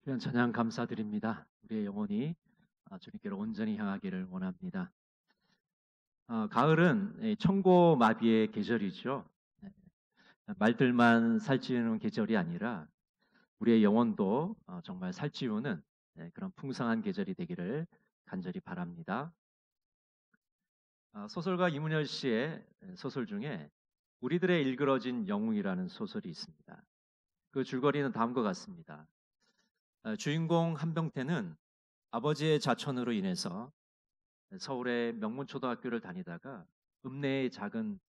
귀한 찬양 감사드립니다. 우리의 영혼이 주님께로 온전히 향하기를 원합니다. 가을은 청고마비의 계절이죠. 네, 말들만 살찌우는 계절이 아니라 우리의 영혼도 정말 살찌우는 그런 풍성한 계절이 되기를 간절히 바랍니다. 소설가 이문열 씨의 소설 중에 우리들의 일그러진 영웅이라는 소설이 있습니다. 그 줄거리는 다음과 같습니다. 주인공 한병태는 아버지의 자천으로 인해서 서울의 명문초등학교를 다니다가 읍내의 작은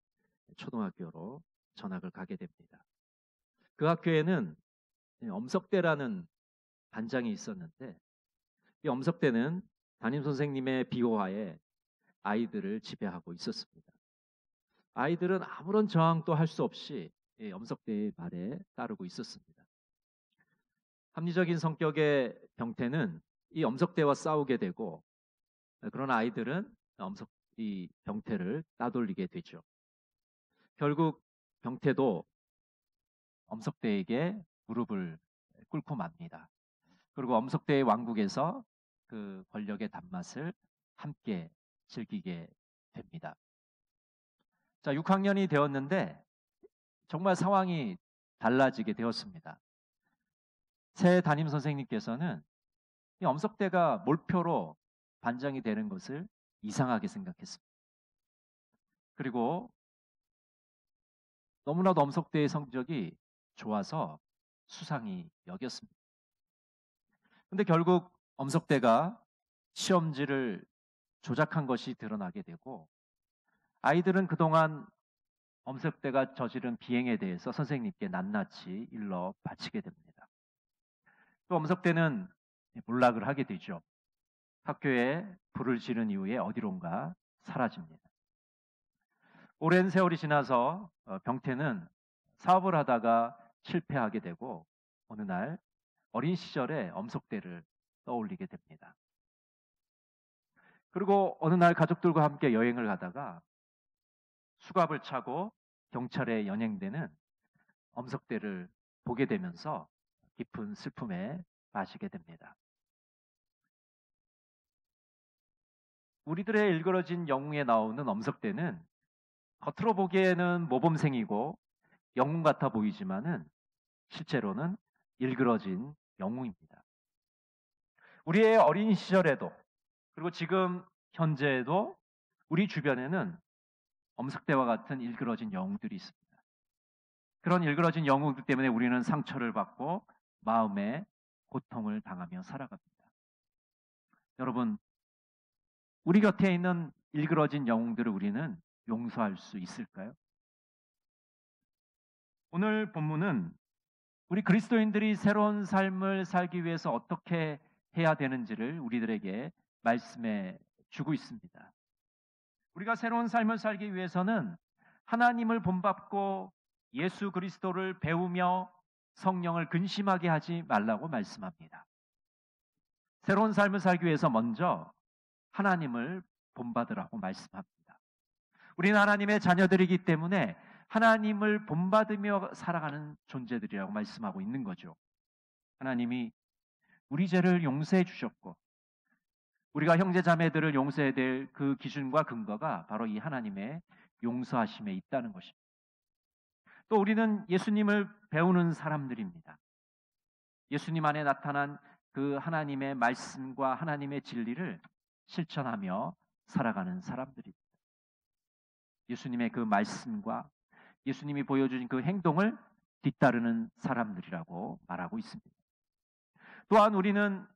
초등학교로 전학을 가게 됩니다. 그 학교에는 엄석대라는 반장이 있었는데 이 엄석대는 담임 선생님의 비호하에 아이들을 지배하고 있었습니다. 아이들은 아무런 저항도 할 수 없이 이 엄석대의 말에 따르고 있었습니다. 합리적인 성격의 병태는 이 엄석대와 싸우게 되고 그런 아이들은 이 병태를 따돌리게 되죠. 결국 병태도 엄석대에게 무릎을 꿇고 맙니다. 그리고 엄석대의 왕국에서 그 권력의 단맛을 함께 즐기게 됩니다. 자, 6학년이 되었는데 정말 상황이 달라지게 되었습니다. 새 담임 선생님께서는 이 엄석대가 몰표로 반장이 되는 것을 이상하게 생각했습니다. 그리고 너무나도 엄석대의 성적이 좋아서 수상히 여겼습니다. 근데 결국 엄석대가 시험지를 조작한 것이 드러나게 되고 아이들은 그동안 엄석대가 저지른 비행에 대해서 선생님께 낱낱이 일러 바치게 됩니다. 또 엄석대는 몰락을 하게 되죠. 학교에 불을 지른 이후에 어디론가 사라집니다. 오랜 세월이 지나서 병태는 사업을 하다가 실패하게 되고 어느 날 어린 시절에 엄석대를 떠올리게 됩니다. 그리고 어느 날 가족들과 함께 여행을 가다가 수갑을 차고 경찰에 연행되는 엄석대를 보게 되면서 깊은 슬픔에 빠지게 됩니다. 우리들의 일그러진 영웅에 나오는 엄석대는 겉으로 보기에는 모범생이고 영웅 같아 보이지만은 실제로는 일그러진 영웅입니다. 우리의 어린 시절에도 그리고 지금 현재에도 우리 주변에는 엄석대와 같은 일그러진 영웅들이 있습니다. 그런 일그러진 영웅들 때문에 우리는 상처를 받고 마음에 고통을 당하며 살아갑니다. 여러분, 우리 곁에 있는 일그러진 영웅들을 우리는 용서할 수 있을까요? 오늘 본문은 우리 그리스도인들이 새로운 삶을 살기 위해서 어떻게 해야 되는지를 우리들에게 말씀해 주고 있습니다. 우리가 새로운 삶을 살기 위해서는 하나님을 본받고 예수 그리스도를 배우며 성령을 근심하게 하지 말라고 말씀합니다. 새로운 삶을 살기 위해서 먼저 하나님을 본받으라고 말씀합니다. 우리는 하나님의 자녀들이기 때문에 하나님을 본받으며 살아가는 존재들이라고 말씀하고 있는 거죠. 하나님이 우리 죄를 용서해 주셨고 우리가 형제 자매들을 용서해야 될 그 기준과 근거가 바로 이 하나님의 용서하심에 있다는 것입니다. 또 우리는 예수님을 배우는 사람들입니다. 예수님 안에 나타난 그 하나님의 말씀과 하나님의 진리를 실천하며 살아가는 사람들입니다. 예수님의 그 말씀과 예수님이 보여주신 그 행동을 뒤따르는 사람들이라고 말하고 있습니다. 또한 우리는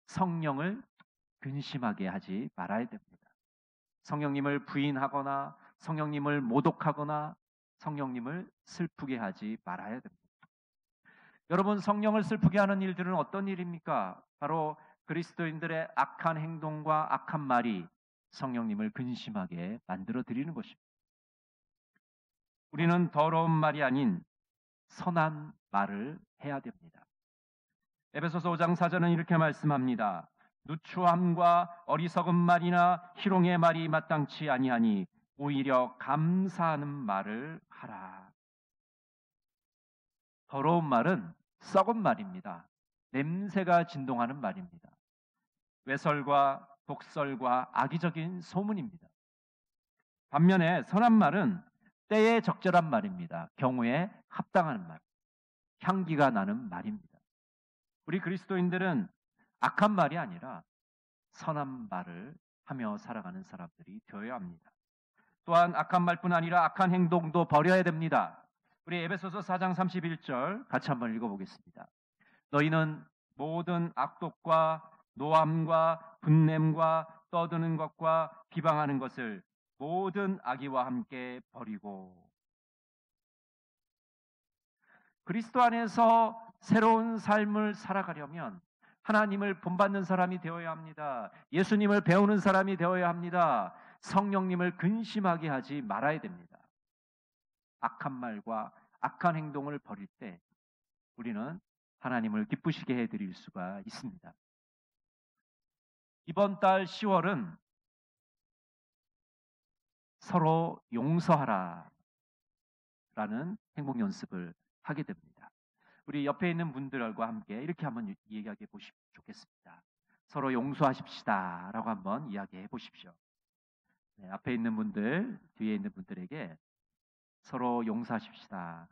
성령을 근심하게 하지 말아야 됩니다. 성령님을 부인하거나 성령님을 모독하거나 성령님을 슬프게 하지 말아야 됩니다. 여러분, 성령을 슬프게 하는 일들은 어떤 일입니까? 바로 그리스도인들의 악한 행동과 악한 말이 성령님을 근심하게 만들어 드리는 것입니다. 우리는 더러운 말이 아닌 선한 말을 해야 됩니다. 에베소서 5장 4절은 이렇게 말씀합니다. 누추함과 어리석은 말이나 희롱의 말이 마땅치 아니하니 오히려 감사하는 말을 하라. 더러운 말은 썩은 말입니다. 냄새가 진동하는 말입니다. 외설과 독설과 악의적인 소문입니다. 반면에 선한 말은 때에 적절한 말입니다. 경우에 합당한 말, 향기가 나는 말입니다. 우리 그리스도인들은 악한 말이 아니라 선한 말을 하며 살아가는 사람들이 되어야 합니다. 또한 악한 말뿐 아니라 악한 행동도 버려야 됩니다. 우리 에베소서 4장 31절 같이 한번 읽어보겠습니다. 너희는 모든 악독과 노함과 분냄과 떠드는 것과 비방하는 것을 모든 악의와 함께 버리고 그리스도 안에서 새로운 삶을 살아가려면 하나님을 본받는 사람이 되어야 합니다. 예수님을 배우는 사람이 되어야 합니다. 성령님을 근심하게 하지 말아야 됩니다. 악한 말과 악한 행동을 버릴 때 우리는 하나님을 기쁘시게 해드릴 수가 있습니다. 이번 달 10월은 서로 용서하라 라는 행복 연습을 하게 됩니다. 우리 옆에 있는 분들과 함께 이렇게 한번 이야기해 보시면 좋겠습니다. 서로 용서하십시다 라고 한번 이야기해 보십시오. 네, 앞에 있는 분들, 뒤에 있는 분들에게 서로 용서하십시다.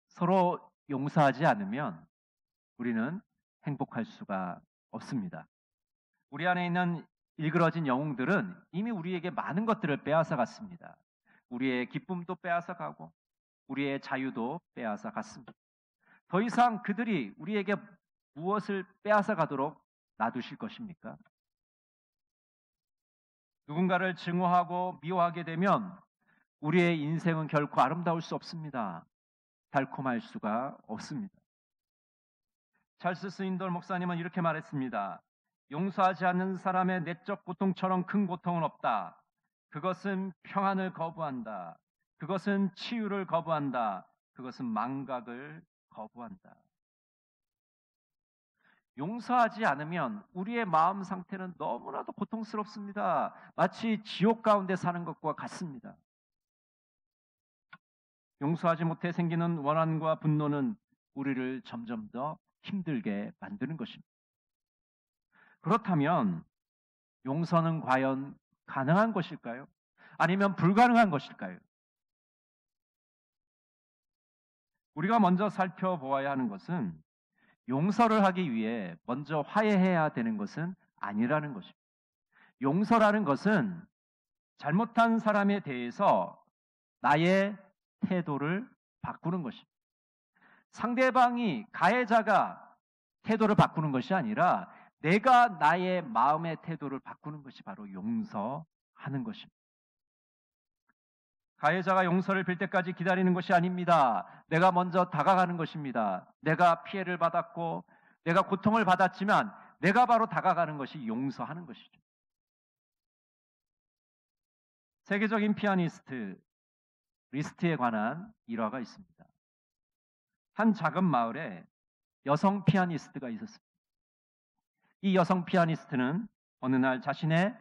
서로 용서하지 않으면 우리는 행복할 수가 없습니다. 우리 안에 있는 일그러진 영웅들은 이미 우리에게 많은 것들을 빼앗아 갔습니다. 우리의 기쁨도 빼앗아 가고 우리의 자유도 빼앗아 갔습니다. 더 이상 그들이 우리에게 무엇을 빼앗아 가도록 놔두실 것입니까? 누군가를 증오하고 미워하게 되면 우리의 인생은 결코 아름다울 수 없습니다. 달콤할 수가 없습니다. 찰스 스윈돌 목사님은 이렇게 말했습니다. 용서하지 않는 사람의 내적 고통처럼 큰 고통은 없다. 그것은 평안을 거부한다. 그것은 치유를 거부한다. 그것은 망각을 거부한다. 용서하지 않으면 우리의 마음 상태는 너무나도 고통스럽습니다. 마치 지옥 가운데 사는 것과 같습니다. 용서하지 못해 생기는 원한과 분노는 우리를 점점 더 힘들게 만드는 것입니다. 그렇다면 용서는 과연 가능한 것일까요? 아니면 불가능한 것일까요? 우리가 먼저 살펴보아야 하는 것은 용서를 하기 위해 먼저 화해해야 되는 것은 아니라는 것입니다. 용서라는 것은 잘못한 사람에 대해서 나의 태도를 바꾸는 것입니다. 상대방이 가해자가 태도를 바꾸는 것이 아니라 내가 나의 마음의 태도를 바꾸는 것이 바로 용서하는 것입니다. 가해자가 용서를 빌 때까지 기다리는 것이 아닙니다. 내가 먼저 다가가는 것입니다. 내가 피해를 받았고 내가 고통을 받았지만 내가 바로 다가가는 것이 용서하는 것이죠. 세계적인 피아니스트 리스트에 관한 일화가 있습니다. 한 작은 마을에 여성 피아니스트가 있었습니다. 이 여성 피아니스트는 어느 날 자신의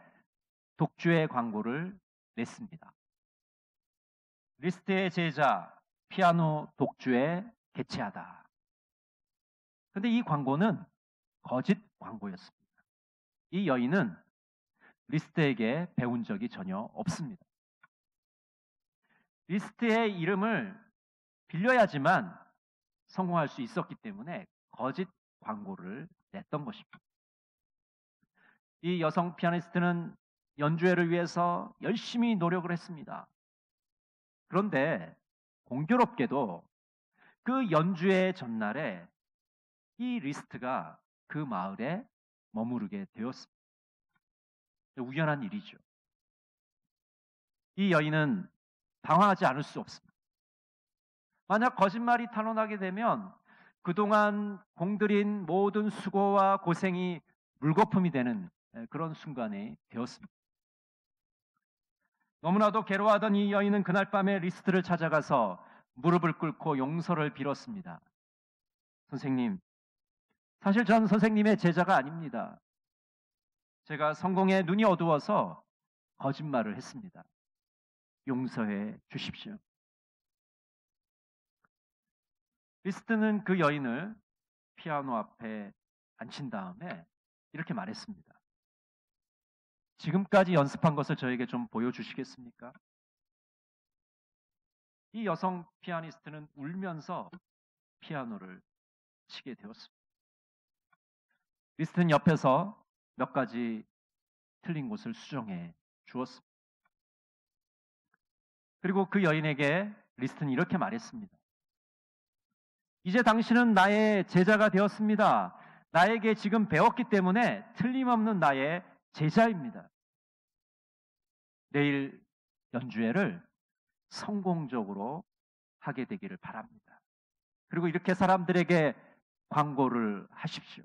독주의 광고를 냈습니다. 리스트의 제자, 피아노 독주에 개최하다. 그런데 이 광고는 거짓 광고였습니다. 이 여인은 리스트에게 배운 적이 전혀 없습니다. 리스트의 이름을 빌려야지만 성공할 수 있었기 때문에 거짓 광고를 냈던 것입니다. 이 여성 피아니스트는 연주회를 위해서 열심히 노력을 했습니다. 그런데 공교롭게도 그 연주회 전날에 이 리스트가 그 마을에 머무르게 되었습니다. 우연한 일이죠. 이 여인은 당황하지 않을 수 없습니다. 만약 거짓말이 탄로나게 되면 그동안 공들인 모든 수고와 고생이 물거품이 되는 그런 순간이 되었습니다. 너무나도 괴로워하던 이 여인은 그날 밤에 리스트를 찾아가서 무릎을 꿇고 용서를 빌었습니다. 선생님, 사실 전 선생님의 제자가 아닙니다. 제가 성공에 눈이 어두워서 거짓말을 했습니다. 용서해 주십시오. 리스트는 그 여인을 피아노 앞에 앉힌 다음에 이렇게 말했습니다. 지금까지 연습한 것을 저에게 좀 보여주시겠습니까? 이 여성 피아니스트는 울면서 피아노를 치게 되었습니다. 리스트는 옆에서 몇 가지 틀린 곳을 수정해 주었습니다. 그리고 그 여인에게 리스트는 이렇게 말했습니다. 이제 당신은 나의 제자가 되었습니다. 나에게 지금 배웠기 때문에 틀림없는 나의 제자입니다. 내일 연주회를 성공적으로 하게 되기를 바랍니다. 그리고 이렇게 사람들에게 광고를 하십시오.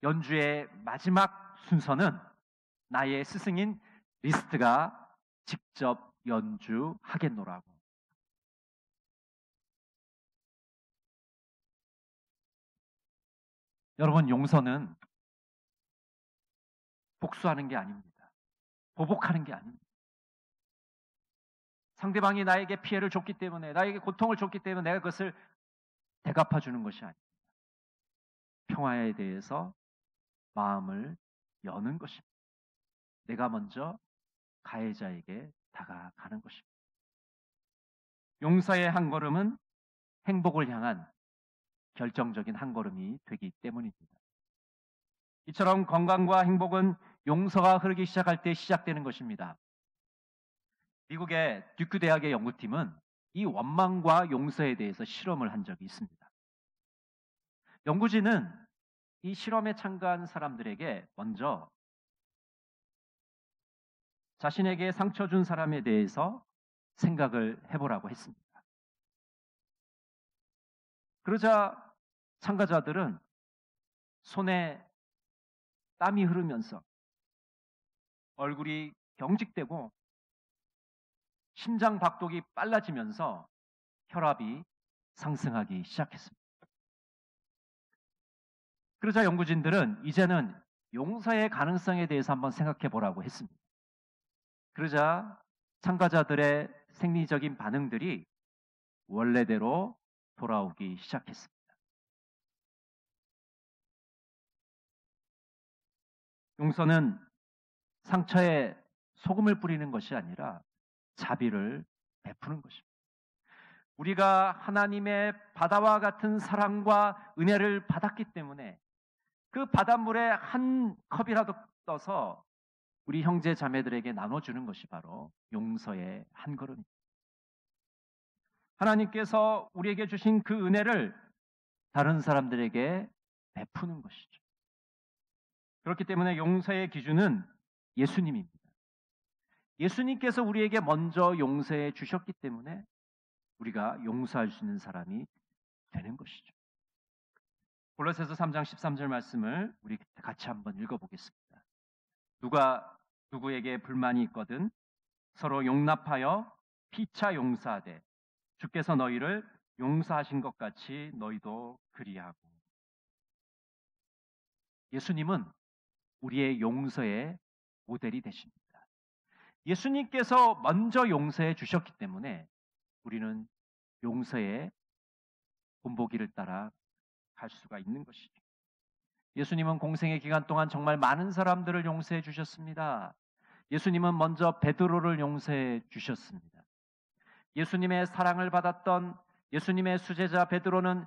연주의 마지막 순서는 나의 스승인 리스트가 직접 연주하겠노라고. 여러분, 용서는 복수하는 게 아닙니다. 보복하는 게 아닙니다. 상대방이 나에게 피해를 줬기 때문에, 나에게 고통을 줬기 때문에 내가 그것을 대갚아 주는 것이 아닙니다. 평화에 대해서 마음을 여는 것입니다. 내가 먼저 가해자에게 다가가는 것입니다. 용서의 한 걸음은 행복을 향한 결정적인 한 걸음이 되기 때문입니다. 이처럼 건강과 행복은 용서가 흐르기 시작할 때 시작되는 것입니다. 미국의 듀크 대학의 연구팀은 이 원망과 용서에 대해서 실험을 한 적이 있습니다. 연구진은 이 실험에 참가한 사람들에게 먼저 자신에게 상처 준 사람에 대해서 생각을 해보라고 했습니다. 그러자 참가자들은 손에 땀이 흐르면서 얼굴이 경직되고 심장 박동이 빨라지면서 혈압이 상승하기 시작했습니다. 그러자 연구진들은 이제는 용서의 가능성에 대해서 한번 생각해 보라고 했습니다. 그러자 참가자들의 생리적인 반응들이 원래대로 돌아오기 시작했습니다. 용서는 상처에 소금을 뿌리는 것이 아니라 자비를 베푸는 것입니다. 우리가 하나님의 바다와 같은 사랑과 은혜를 받았기 때문에 그 바닷물에 한 컵이라도 떠서 우리 형제 자매들에게 나눠주는 것이 바로 용서의 한 걸음입니다. 하나님께서 우리에게 주신 그 은혜를 다른 사람들에게 베푸는 것이죠. 그렇기 때문에 용서의 기준은 예수님입니다. 예수님께서 우리에게 먼저 용서해 주셨기 때문에 우리가 용서할 수 있는 사람이 되는 것이죠. 골로새서 3장 13절 말씀을 우리 같이 한번 읽어보겠습니다. 누가 누구에게 불만이 있거든 서로 용납하여 피차 용서하되 주께서 너희를 용서하신 것 같이 너희도 그리하고. 예수님은 우리의 용서의 모델이 되십니다. 예수님께서 먼저 용서해 주셨기 때문에 우리는 용서의 본보기를 따라 갈 수가 있는 것이죠. 예수님은 공생의 기간 동안 정말 많은 사람들을 용서해 주셨습니다. 예수님은 먼저 베드로를 용서해 주셨습니다. 예수님의 사랑을 받았던 예수님의 수제자 베드로는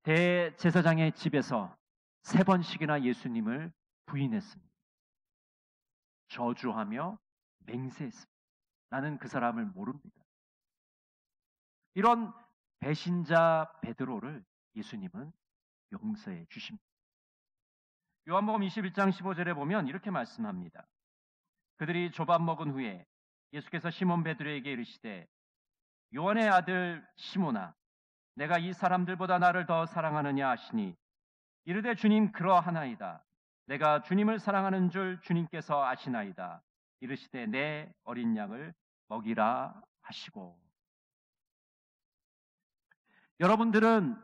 대제사장의 집에서 3번씩이나 예수님을 부인했습니다. 저주하며 맹세했습니다. 나는 그 사람을 모릅니다. 이런 배신자 베드로를 예수님은 용서해 주십니다. 요한복음 21장 15절에 보면 이렇게 말씀합니다. 그들이 조밥 먹은 후에 예수께서 시몬 베드로에게 이르시되 요한의 아들 시몬아 내가 이 사람들보다 나를 더 사랑하느냐 하시니 이르되 주님 그러하나이다. 내가 주님을 사랑하는 줄 주님께서 아시나이다. 이르시되 내 어린 양을 먹이라 하시고. 여러분들은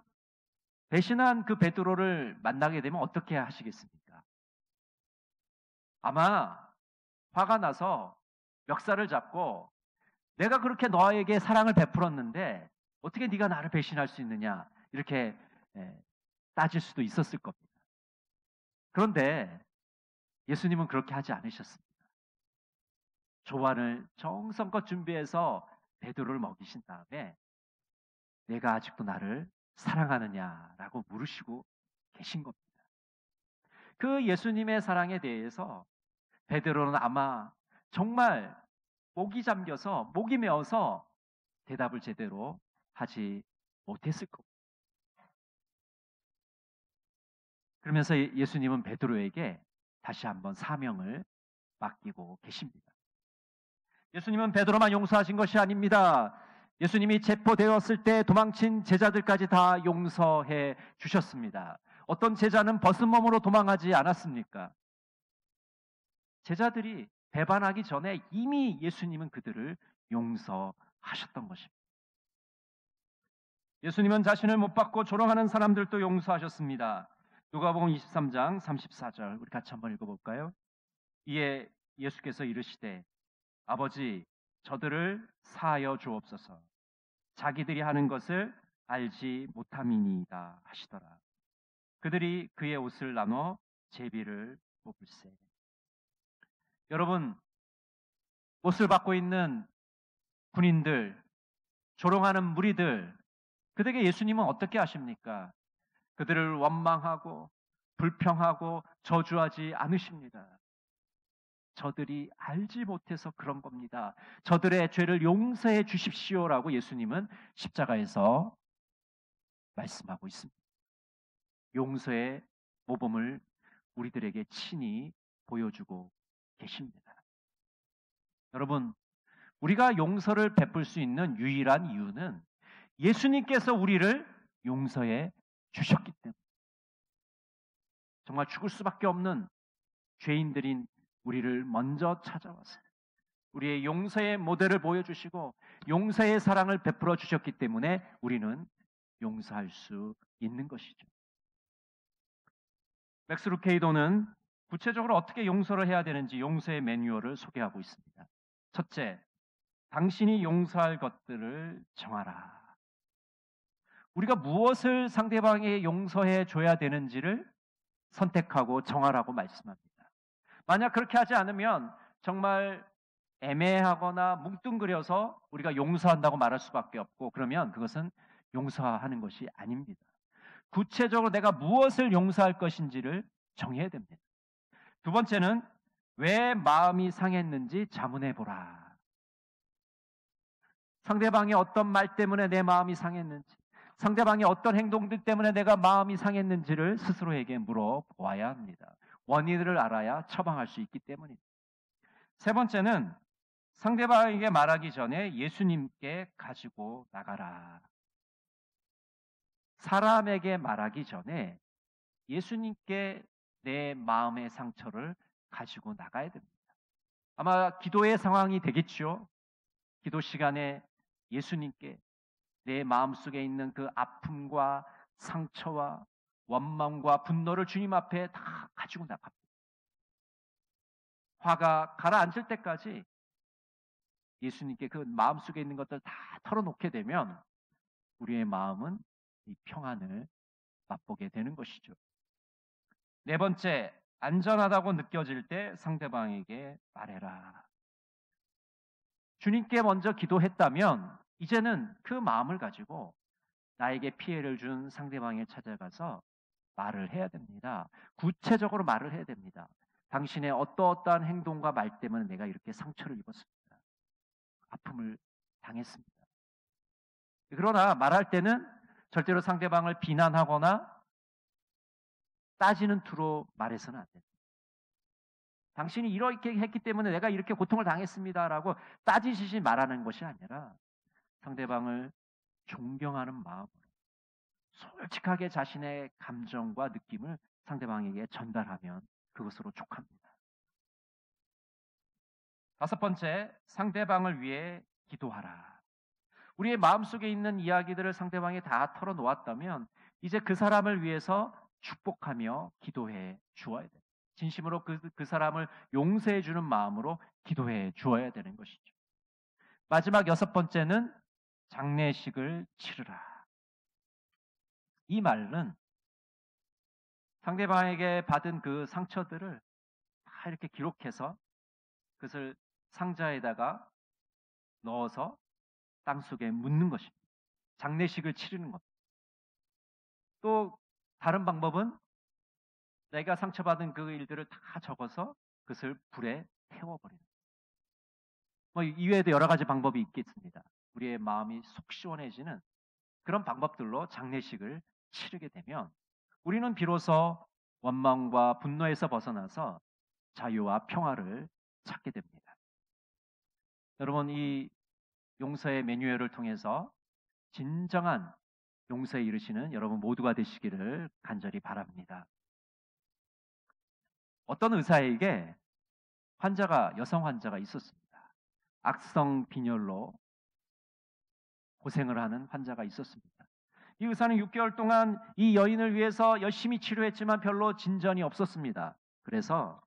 배신한 그 베드로를 만나게 되면 어떻게 하시겠습니까? 아마 화가 나서 멱살을 잡고 내가 그렇게 너에게 사랑을 베풀었는데 어떻게 네가 나를 배신할 수 있느냐? 이렇게 따질 수도 있었을 겁니다. 그런데 예수님은 그렇게 하지 않으셨습니다. 조반을 정성껏 준비해서 베드로를 먹이신 다음에 내가 아직도 나를 사랑하느냐라고 물으시고 계신 겁니다. 그 예수님의 사랑에 대해서 베드로는 아마 정말 목이 잠겨서 목이 메어서 대답을 제대로 하지 못했을 겁니다. 그러면서 예수님은 베드로에게 다시 한번 사명을 맡기고 계십니다. 예수님은 베드로만 용서하신 것이 아닙니다. 예수님이 체포되었을 때 도망친 제자들까지 다 용서해 주셨습니다. 어떤 제자는 벗은 몸으로 도망하지 않았습니까? 제자들이 배반하기 전에 이미 예수님은 그들을 용서하셨던 것입니다. 예수님은 자신을 못 받고 조롱하는 사람들도 용서하셨습니다. 누가복음 23장 34절 우리 같이 한번 읽어볼까요? 이에 예수께서 이르시되 아버지 저들을 사하여 주옵소서 자기들이 하는 것을 알지 못함이니이다 하시더라. 그들이 그의 옷을 나눠 제비를 뽑을세. 여러분, 옷을 받고 있는 군인들, 조롱하는 무리들, 그들에게 예수님은 어떻게 하십니까? 그들을 원망하고 불평하고 저주하지 않으십니다. 저들이 알지 못해서 그런 겁니다. 저들의 죄를 용서해 주십시오라고 예수님은 십자가에서 말씀하고 있습니다. 용서의 모범을 우리들에게 친히 보여주고 계십니다. 여러분, 우리가 용서를 베풀 수 있는 유일한 이유는 예수님께서 우리를 용서해 주셨기 때문에 정말 죽을 수밖에 없는 죄인들인 우리를 먼저 찾아와서 우리의 용서의 모델을 보여주시고 용서의 사랑을 베풀어 주셨기 때문에 우리는 용서할 수 있는 것이죠. 맥스 루케이도는 구체적으로 어떻게 용서를 해야 되는지 용서의 매뉴얼을 소개하고 있습니다. 첫째, 당신이 용서할 것들을 정하라. 우리가 무엇을 상대방에게 용서해 줘야 되는지를 선택하고 정하라고 말씀합니다. 만약 그렇게 하지 않으면 정말 애매하거나 뭉뚱그려서 우리가 용서한다고 말할 수밖에 없고 그러면 그것은 용서하는 것이 아닙니다. 구체적으로 내가 무엇을 용서할 것인지를 정해야 됩니다. 두 번째는 왜 마음이 상했는지 자문해 보라. 상대방이 어떤 말 때문에 내 마음이 상했는지, 상대방이 어떤 행동들 때문에 내가 마음이 상했는지를 스스로에게 물어보아야 합니다. 원인을 알아야 처방할 수 있기 때문입니다. 세 번째는 상대방에게 말하기 전에 예수님께 가지고 나가라. 사람에게 말하기 전에 예수님께 내 마음의 상처를 가지고 나가야 됩니다. 아마 기도의 상황이 되겠죠. 기도 시간에 예수님께 내 마음속에 있는 그 아픔과 상처와 원망과 분노를 주님 앞에 다 가지고 나갑니다. 화가 가라앉을 때까지 예수님께 그 마음속에 있는 것들 다 털어놓게 되면 우리의 마음은 이 평안을 맛보게 되는 것이죠. 네 번째, 안전하다고 느껴질 때 상대방에게 말해라. 주님께 먼저 기도했다면 이제는 그 마음을 가지고 나에게 피해를 준 상대방에 찾아가서 말을 해야 됩니다. 구체적으로 말을 해야 됩니다. 당신의 어떠어떠한 행동과 말 때문에 내가 이렇게 상처를 입었습니다. 아픔을 당했습니다. 그러나 말할 때는 절대로 상대방을 비난하거나 따지는 투로 말해서는 안 됩니다. 당신이 이렇게 했기 때문에 내가 이렇게 고통을 당했습니다라고 따지시지 말하는 것이 아니라 상대방을 존경하는 마음으로 솔직하게 자신의 감정과 느낌을 상대방에게 전달하면 그것으로 족합니다. 다섯 번째, 상대방을 위해 기도하라. 우리의 마음속에 있는 이야기들을 상대방에 다 털어놓았다면 이제 그 사람을 위해서 축복하며 기도해 주어야 돼요. 진심으로 그 사람을 용서해 주는 마음으로 기도해 주어야 되는 것이죠. 마지막 여섯 번째는 장례식을 치르라. 이 말은 상대방에게 받은 그 상처들을 다 이렇게 기록해서 그것을 상자에다가 넣어서 땅속에 묻는 것입니다. 장례식을 치르는 것. 또 다른 방법은 내가 상처받은 그 일들을 다 적어서 그것을 불에 태워버리는 것. 뭐 이외에도 여러 가지 방법이 있겠습니다. 우리의 마음이 속 시원해지는 그런 방법들로 장례식을 치르게 되면 우리는 비로소 원망과 분노에서 벗어나서 자유와 평화를 찾게 됩니다. 여러분, 이 용서의 매뉴얼을 통해서 진정한 용서에 이르시는 여러분 모두가 되시기를 간절히 바랍니다. 어떤 의사에게 여성 환자가 있었습니다. 악성 빈혈로 고생을 하는 환자가 있었습니다. 이 의사는 6개월 동안 이 여인을 위해서 열심히 치료했지만 별로 진전이 없었습니다. 그래서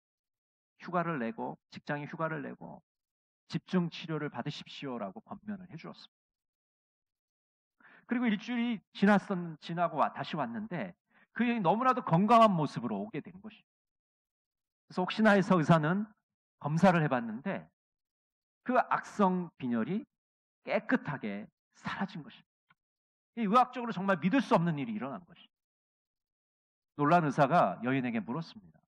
휴가를 내고 직장에 휴가를 내고 집중 치료를 받으십시오라고 권면을 해주었습니다. 그리고 일주일이 지나고 다시 왔는데 그 여인이 너무나도 건강한 모습으로 오게 된 것입니다. 그래서 혹시나 해서 의사는 검사를 해봤는데 그 악성 빈혈이 깨끗하게 사라진 것입니다. 의학적으로 정말 믿을 수 없는 일이 일어난 것입니다. 놀란 의사가 여인에게 물었습니다.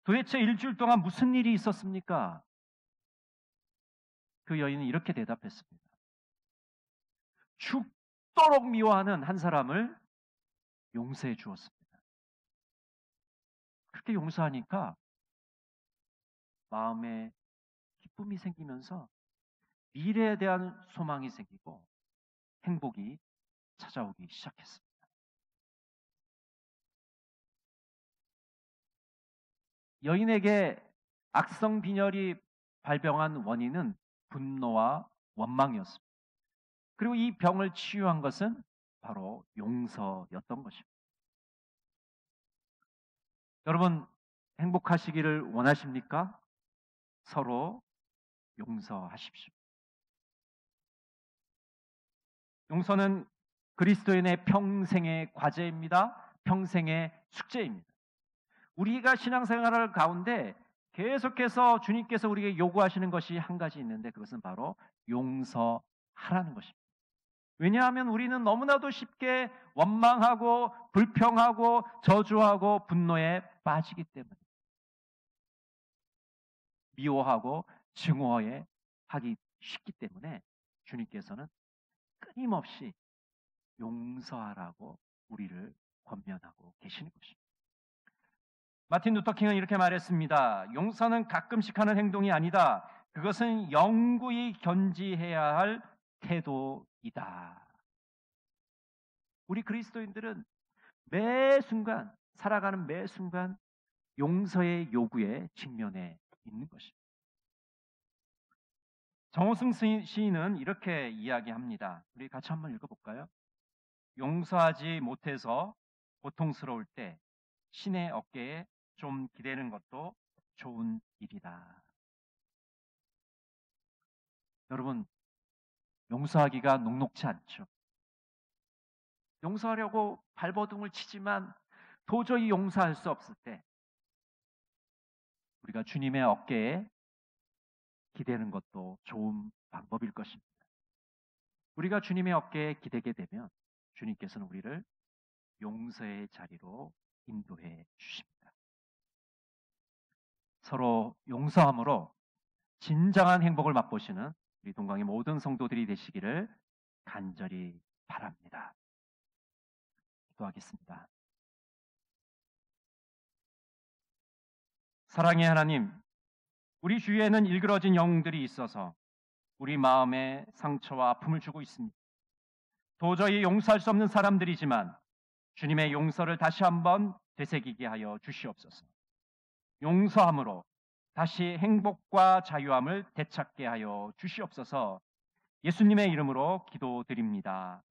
도대체 일주일 동안 무슨 일이 있었습니까? 그 여인은 이렇게 대답했습니다. 죽도록 미워하는 한 사람을 용서해 주었습니다. 그렇게 용서하니까 마음에 기쁨이 생기면서 미래에 대한 소망이 생기고 행복이 찾아오기 시작했습니다. 여인에게 악성 빈혈이 발병한 원인은 분노와 원망이었습니다. 그리고 이 병을 치유한 것은 바로 용서였던 것입니다. 여러분, 행복하시기를 원하십니까? 서로 용서하십시오. 용서는 그리스도인의 평생의 과제입니다. 평생의 숙제입니다. 우리가 신앙생활을 가운데 계속해서 주님께서 우리에게 요구하시는 것이 한 가지 있는데 그것은 바로 용서하라는 것입니다. 왜냐하면 우리는 너무나도 쉽게 원망하고 불평하고 저주하고 분노에 빠지기 때문에 미워하고 증오에 하기 쉽기 때문에 주님께서는 끊임없이 용서하라고 우리를 권면하고 계시는 것입니다. 마틴 루터킹은 이렇게 말했습니다. 용서는 가끔씩 하는 행동이 아니다. 그것은 영구히 견지해야 할 태도이다. 우리 그리스도인들은 매 순간, 살아가는 매 순간 용서의 요구에 직면해 있는 것입니다. 정호승 시인은 이렇게 이야기합니다. 우리 같이 한번 읽어볼까요? 용서하지 못해서 고통스러울 때 신의 어깨에 좀 기대는 것도 좋은 일이다. 여러분, 용서하기가 녹록지 않죠. 용서하려고 발버둥을 치지만 도저히 용서할 수 없을 때 우리가 주님의 어깨에 기대는 것도 좋은 방법일 것입니다. 우리가 주님의 어깨에 기대게 되면 주님께서는 우리를 용서의 자리로 인도해 주십니다. 서로 용서함으로 진정한 행복을 맛보시는 우리 동강의 모든 성도들이 되시기를 간절히 바랍니다. 기도하겠습니다. 사랑의 하나님, 우리 주위에는 일그러진 영웅들이 있어서 우리 마음에 상처와 아픔을 주고 있습니다. 도저히 용서할 수 없는 사람들이지만 주님의 용서를 다시 한번 되새기게 하여 주시옵소서. 용서함으로 다시 행복과 자유함을 되찾게 하여 주시옵소서. 예수님의 이름으로 기도드립니다.